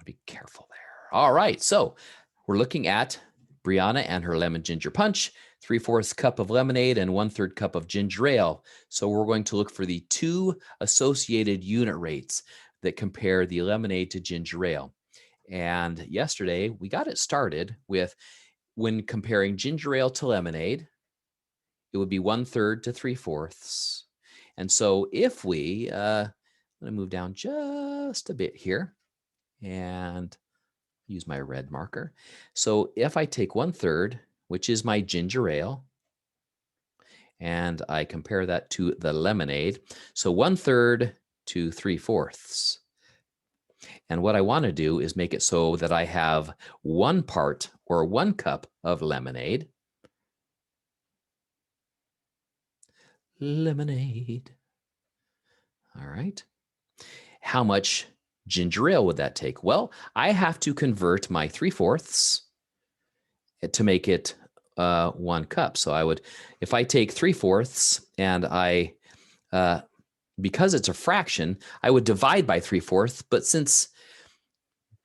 Be careful there. All right, so we're looking at Brianna and her lemon ginger punch, 3/4 cup of lemonade and 1/3 cup of ginger ale. So we're going to look for the two associated unit rates that compare the lemonade to ginger ale. And yesterday we got it started with when comparing ginger ale to lemonade, it would be 1/3 to 3/4. And so if we, I'm going to move down just a bit here and use my red marker. So if I take 1/3, which is my ginger ale, and I compare that to the lemonade, so 1/3 to 3/4. And what I want to do is make it so that I have 1 part or 1 cup of lemonade. Lemonade. All right. How much ginger ale would that take? Well, I have to convert my 3/4 to make it 1 cup. So I would, if I take 3/4 and I, because it's a fraction, I would divide by 3/4. But since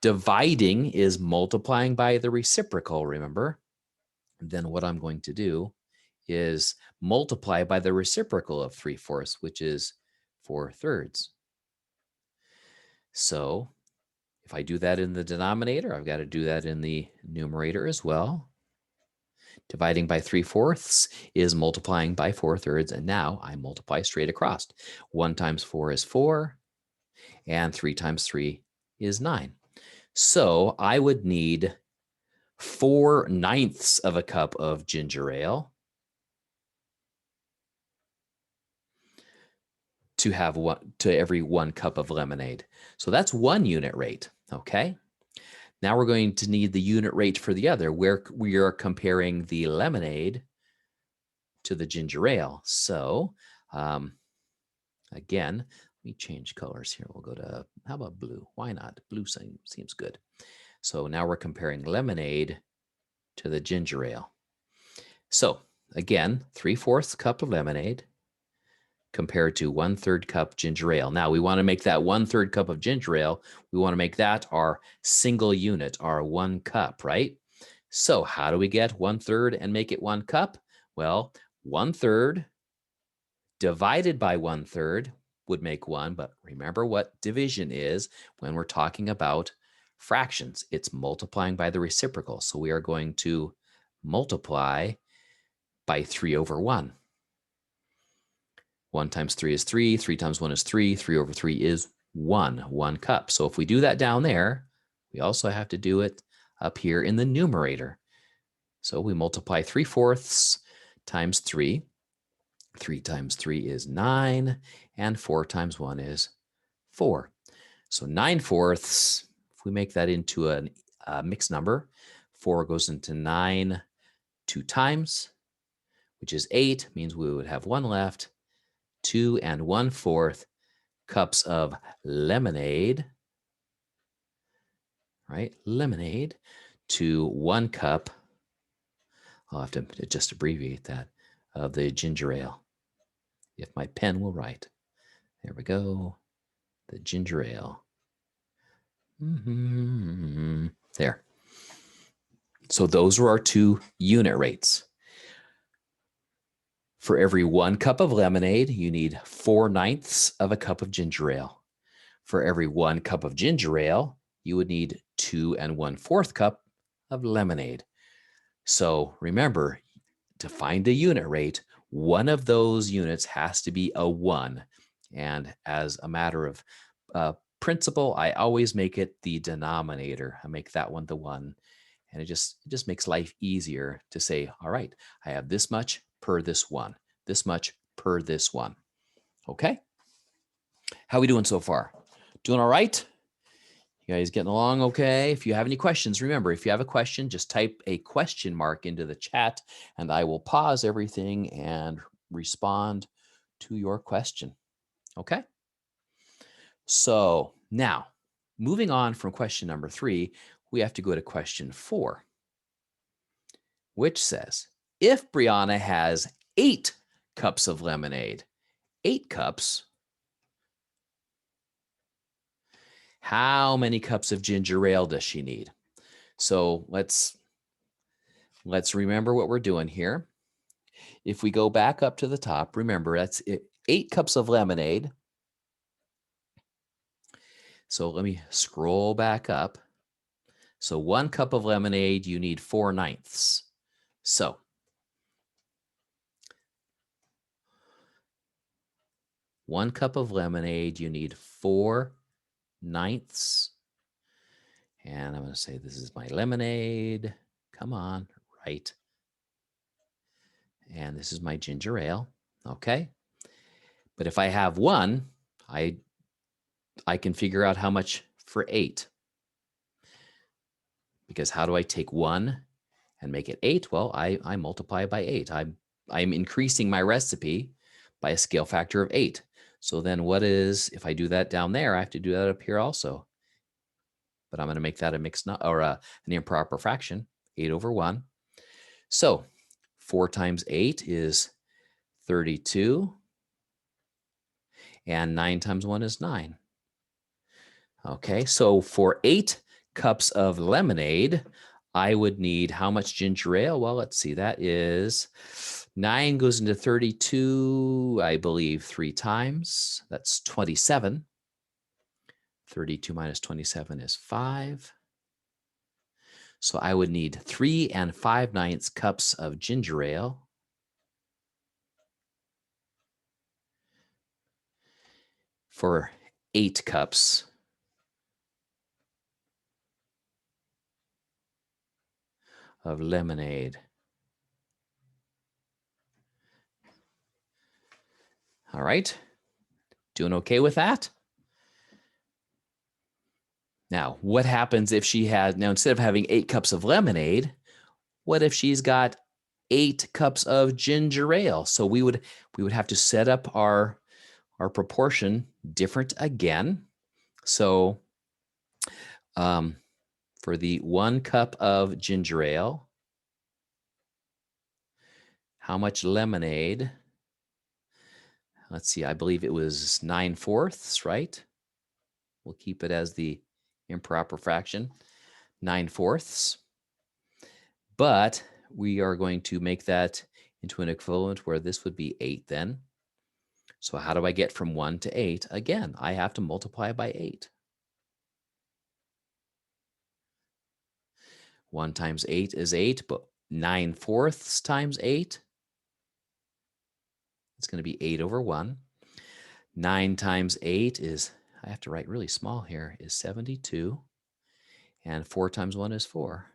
dividing is multiplying by the reciprocal, remember, then what I'm going to do is multiply by the reciprocal of 3/4, which is 4/3. So if I do that in the denominator, I've got to do that in the numerator as well. Dividing by 3/4 is multiplying by 4/3. And now I multiply straight across. 1 times 4 is 4, and 3 times 3 is 9. So I would need 4/9 of a cup of ginger ale to have to every 1 cup of lemonade. So that's 1 unit rate. Okay. Now we're going to need the unit rate for the other, where we are comparing the lemonade to the ginger ale. So again, let me change colors here. We'll go to, how about blue? Why not? Blue seems good. So now we're comparing lemonade to the ginger ale. So again, 3/4 cup of lemonade compared to 1/3 cup ginger ale. Now we want to make that 1/3 cup of ginger ale, we want to make that our single unit, our 1 cup, right? So how do we get 1/3 and make it 1 cup? Well, 1/3 divided by 1/3 would make 1, but remember what division is when we're talking about fractions. It's multiplying by the reciprocal. So we are going to multiply by 3/1. 1 times 3 is 3. 3 times 1 is 3. 3/3 is 1 cup. So if we do that down there, we also have to do it up here in the numerator. So we multiply 3/4 times 3. 3 times 3 is 9. And 4 times 1 is 4. So 9/4, if we make that into a mixed number, 4 goes into 9 2 times, which is 8, means we would have 1 left. 2 1/4 cups of lemonade, right? Lemonade to 1 cup. I'll have to just abbreviate that, of the ginger ale, if my pen will write. There we go. The ginger ale. There. So those are our two unit rates. For every 1 cup of lemonade, you need 4/9 of a cup of ginger ale. For every 1 cup of ginger ale, you would need 2 1/4 cup of lemonade. So remember, to find a unit rate, one of those units has to be a 1. And as a matter of principle, I always make it the denominator. I make that one the 1. And it just makes life easier to say, all right, I have this much per this 1, this much per this 1. Okay? How are we doing so far? Doing all right? You guys getting along okay? If you have any questions, remember, if you have a question, just type a question mark into the chat and I will pause everything and respond to your question. Okay? So now, moving on from question number 3, we have to go to question 4, which says, if Brianna has 8 cups of lemonade, 8 cups, How many cups of ginger ale does she need? So let's remember what we're doing here. If we go back up to the top, remember that's 8 cups of lemonade. So let me scroll back up. So 1 cup of lemonade, you need 4/9. So 1 cup of lemonade, you need 4/9. And I'm going to say this is my lemonade. Come on, right. And this is my ginger ale. Okay. But if I have 1, I can figure out how much for 8. Because how do I take 1 and make it 8? Well, I multiply by 8. I'm increasing my recipe by a scale factor of 8. So then what is, if I do that down there, I have to do that up here also. But I'm going to make that a mixed or an improper fraction, 8/1. So 4 times 8 is 32. And 9 times 1 is 9. Okay, so for 8 cups of lemonade, I would need how much ginger ale? Well, let's see. That is 9 goes into 32, I believe, 3 times. That's 27. 32 minus 27 is 5. So I would need 3 5/9 cups of ginger ale. For 8 cups of lemonade. All right. Doing okay with that? Now, what happens if she has, now instead of having 8 cups of lemonade, what if she's got 8 cups of ginger ale? So we would have to set up our proportion different again. So for the 1 cup of ginger ale, how much lemonade? Let's see, I believe it was 9/4, right? We'll keep it as the improper fraction, 9/4. But we are going to make that into an equivalent where this would be 8 then. So how do I get from 1 to 8? Again, I have to multiply by 8. 1 times 8 is 8, but 9/4 times 8, it's going to be 8/1. 9 times 8 is, I have to write really small here, is 72. And 4 times 1 is 4.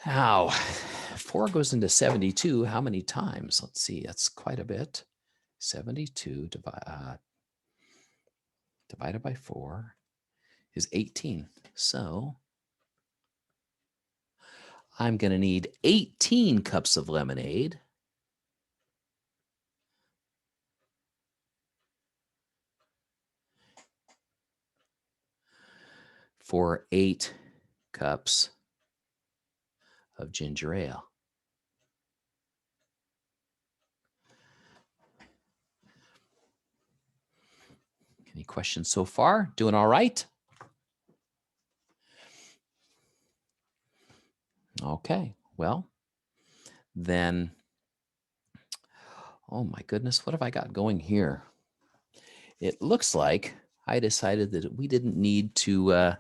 Now, 4 goes into 72 how many times? Let's see, that's quite a bit. 72 divided by 4 is 18. So I'm going to need 18 cups of lemonade for 8 cups of ginger ale. Any questions so far? Doing all right? Okay, well, then, oh my goodness, what have I got going here? It looks like I decided that we didn't need to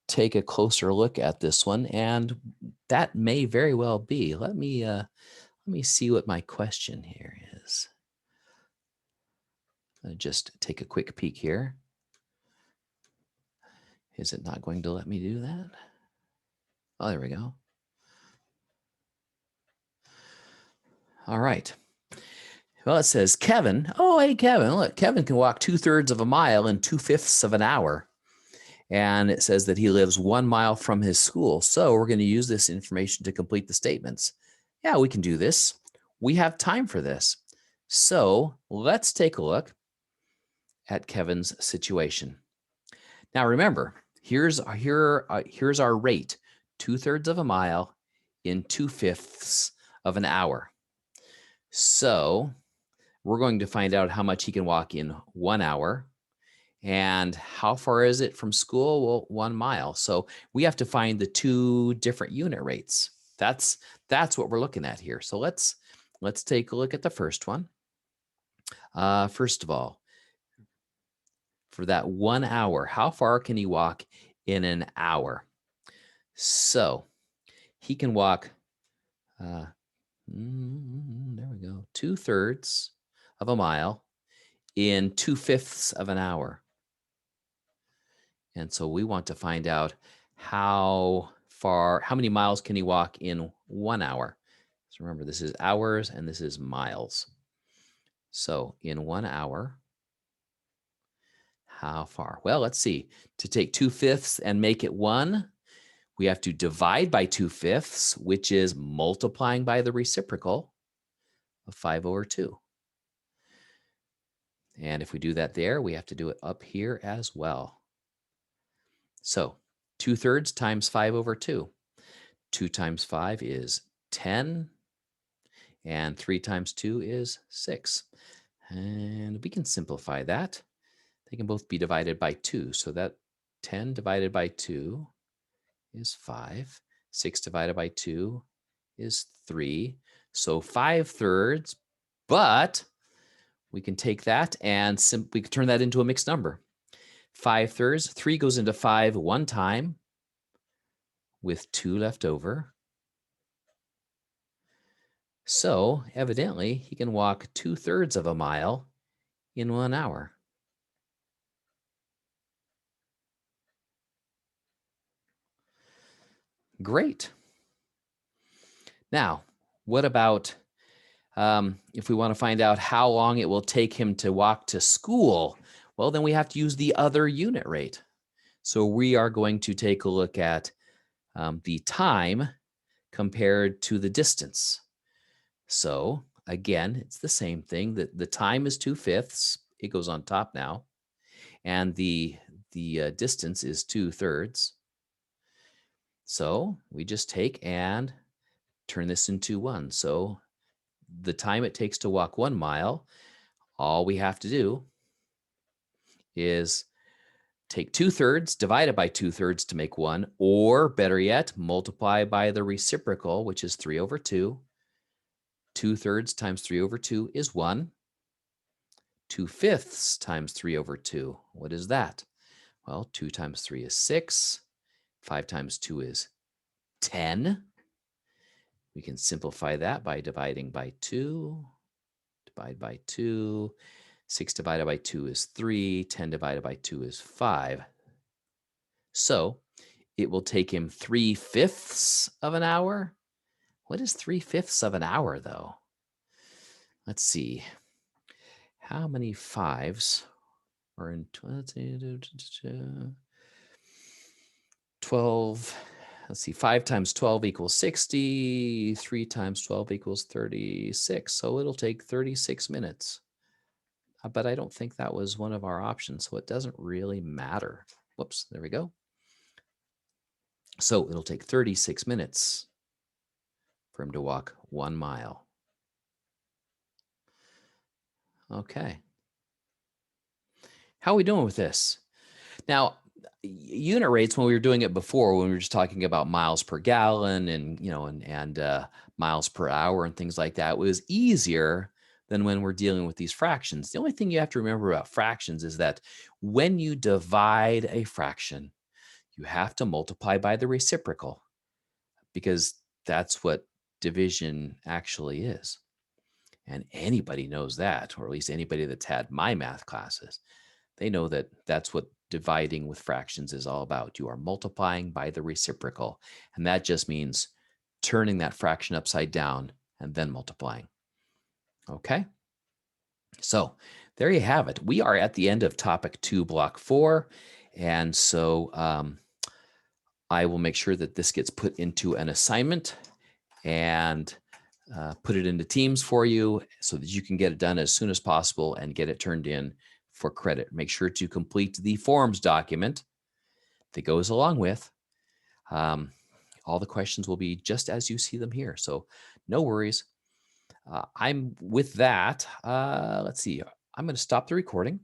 take a closer look at this one, and that may very well be. Let me see what my question here is. I'll just take a quick peek here. Is it not going to let me do that? Oh, there we go. All right. Well, it says Kevin. Oh, hey, Kevin. Look, Kevin can walk 2/3 of a mile in 2/5 of an hour. And it says that he lives 1 mile from his school. So we're going to use this information to complete the statements. Yeah, we can do this. We have time for this. So let's take a look at Kevin's situation. Now, remember, here's our rate, 2/3 of a mile in 2/5 of an hour. So we're going to find out how much he can walk in 1 hour And how far is it from school? Well, 1 mile. So we have to find the two different unit rates. That's what we're looking at here. So let's take a look at the first one. First of all, for that 1 hour, how far can he walk in an hour? So he can walk, uh, there we go, 2/3 of a mile in 2/5 of an hour. And so we want to find out how many miles can he walk in 1 hour? So remember, this is hours and this is miles. So in 1 hour, how far? Well, let's see. To take 2/5 and make it 1, we have to divide by 2/5, which is multiplying by the reciprocal of 5/2. And if we do that there, we have to do it up here as well. So 2/3 times 5/2. 2 times 5 is 10, and 3 times 2 is 6. And we can simplify that. They can both be divided by 2. So that 10 divided by 2 is 5. 6 divided by 2 is 3. So 5/3, but we can take that and simply turn that into a mixed number. 5/3, 3 goes into 5 one time with 2 left over. So evidently he can walk 2/3 of a mile in 1 hour. Great. Now, what about if we want to find out how long it will take him to walk to school? Well, then we have to use the other unit rate. So we are going to take a look at the time compared to the distance. So again, it's the same thing. The time is 2/5. It goes on top now. And the distance is 2/3. So we just take and turn this into 1. So the time it takes to walk 1 mile, all we have to do is take 2/3, divide it by 2/3 to make 1, or better yet, multiply by the reciprocal, which is 3/2. 2/3 times 3/2 is 1. 2/5 times 3/2. What is that? Well, 2 times 3 is 6. 5 times 2 is 10. We can simplify that by dividing by 2. Divide by 2. 6 divided by 2 is 3. 10 divided by 2 is 5. So it will take him 3/5 of an hour. What is 3/5 of an hour, though? Let's see. How many fives are in 12? Let's see. 5 times 12 equals 60. 3 times 12 equals 36. So it'll take 36 minutes. But I don't think that was one of our options, so it doesn't really matter. Whoops, there we go. So it'll take 36 minutes for him to walk 1 mile. Okay. How are we doing with this? Now, unit rates, when we were doing it before, when we were just talking about miles per gallon and, miles per hour and things like that, it was easier than when we're dealing with these fractions. The only thing you have to remember about fractions is that when you divide a fraction, you have to multiply by the reciprocal, because that's what division actually is. And anybody knows that, or at least anybody that's had my math classes, they know that that's what dividing with fractions is all about. You are multiplying by the reciprocal. And that just means turning that fraction upside down and then multiplying. Okay. So there you have it. We are at the end of topic 2, block 4. And so I will make sure that this gets put into an assignment and put it into Teams for you so that you can get it done as soon as possible and get it turned in for credit. Make sure to complete the forms document that goes along with. All the questions will be just as you see them here. So no worries. I'm with that. Let's see. I'm going to stop the recording.